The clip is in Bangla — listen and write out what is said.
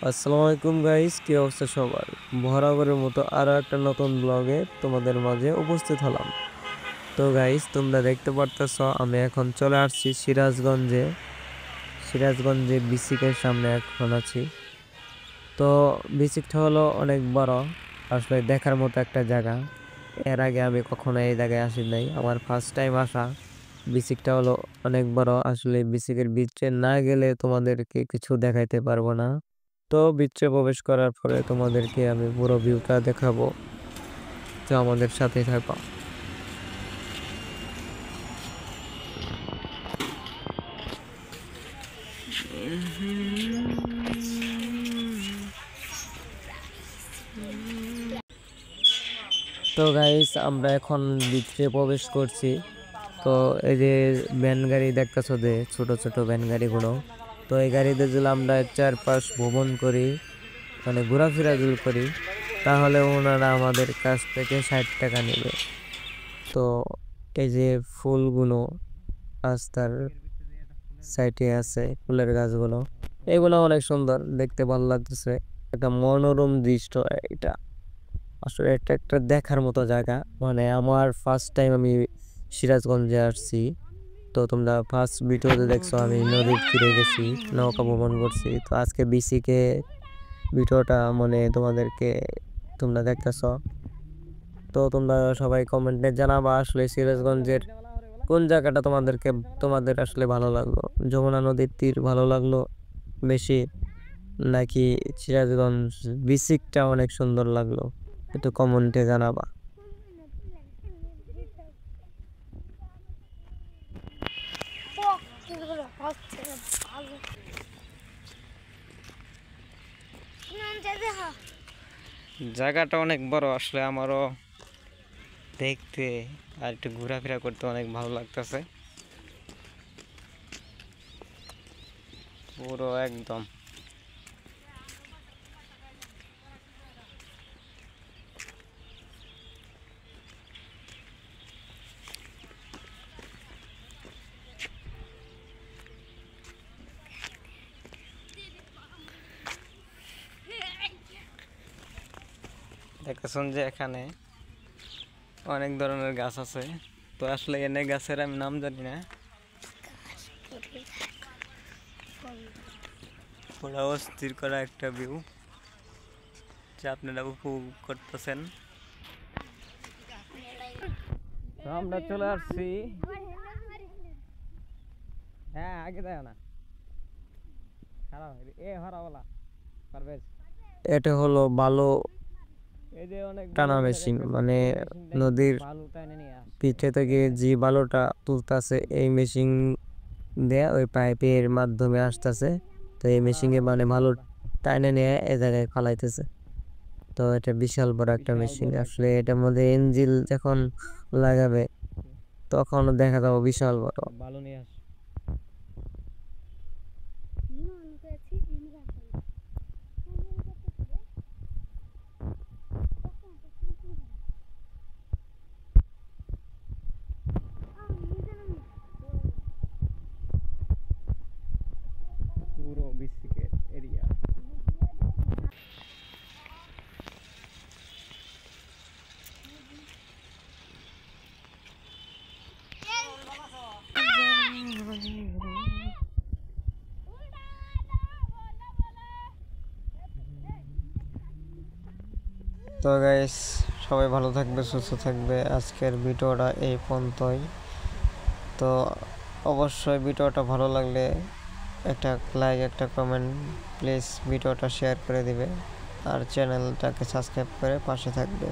আসসালামু আলাইকুম গাইস, কি অবস্থা সবার? বরাবরের মতো আরো একটা নতুন ব্লগে তোমাদের মাঝে উপস্থিত হলাম। তো গাইস, তোমরা দেখতে পারতেছ আমি এখন চলে আসছি সিরাজগঞ্জে বিসিকের সামনে এখন আছি। তো বিসিকটা হলো অনেক বড়, আসলে দেখার মতো একটা জায়গা। এর আগে আমি কখনো এই জায়গায় আসি নাই, আমার ফার্স্ট টাইম আসা। বিসিকটা হলো অনেক বড়, আসলে বিসিকের বিচে না গেলে তোমাদেরকে কিছু দেখাইতে পারবো না। তো বিচে প্রবেশ করার পরে তোমাদেরকে আমি পুরো ভিউটা দেখাবো, তো আমাদের সাথে থাকো। তো গাইস, আমরা এখন বিচে প্রবেশ করছি। তো এই যে ভ্যান গাড়ি দেখতেছো, যে ছোট ছোট ভ্যান গাড়িগুলো, তো এই গাড়িতে যদি আমরা চারপাশ ভ্রমণ করি, মানে ঘোরাফেরা যদি করি, তাহলে ওনারা আমাদের কাছ থেকে 60 টাকা নেবে। তো এই যে ফুলগুলো রাস্তার সাইডে আছে, ফুলের গাছগুলো, এগুলো অনেক সুন্দর, দেখতে ভালো লাগতেছে। একটা মনোরম দৃশ্য এটা, আসলে এটা একটা দেখার মতো জায়গা। মানে আমার ফার্স্ট টাইম আমি সিরাজগঞ্জে আসছি। তো তোমরা ফার্স্ট ভিডিওতে দেখছো আমি নদীর তীরে গেছি, নৌকা ভ্রমণ করছি। তো আজকে বিসিকে ভিডিওটা মানে তোমরা দেখতেছো। তো তোমরা সবাই কমেন্টে জানাবা আসলে সিরাজগঞ্জের কোন জায়গাটা তোমাদের আসলে ভালো লাগলো। যমুনা নদীর তীর ভালো লাগলো বেশি, নাকি সিরাজগঞ্জ বিচিকটা অনেক সুন্দর লাগলো? একটু কমেন্টে জানাবা। জায়গাটা অনেক বড়, আসলে আমারও দেখতে আর একটু ঘোরাফেরা করতে অনেক ভালো লাগতেছে, পুরো একদম। দেখতেছেন যে এখানে অনেক ধরনের গাছ আছে। তো আসলে এনে গাছের আমি নাম জানি না, পুরো অস্থির করা একটা ভিউ যা আপনারা উপভোগ করতেছেন। আমরা চলে আসছি, হ্যাঁ আগে যায় না, এটা হলো বালু টানা মেশিন, মানে নদীর পিঠে থেকে যে বালুটা তুলতেছে, এই মেশিন দেয়া ওই পাইপের মাধ্যমে আসতেছে। তো এই মেশিনে মানে বালু টাইনে নিয়ে এ জায়গায় ফালাইতেছে। তো এটা বিশাল বড় একটা মেশিন, আসলে এটার মধ্যে ইঞ্জিন যখন লাগাবে তখন দেখা যাবে বিশাল বড় বালু নিয়ে আসে। পুরো বিসিকের এরিয়া। তো গাইস, সবাই ভালো থাকবে, সুস্থ থাকবে। আজকের ভিডিওটা এই পর্যন্তই। তো অবশ্যই ভিডিওটা ভালো লাগলে একটা লাইক, একটা কমেন্ট, প্লিজ ভিডিওটা শেয়ার করে দিবে, আর চ্যানেলটাকে সাবস্ক্রাইব করে পাশে থাকবে।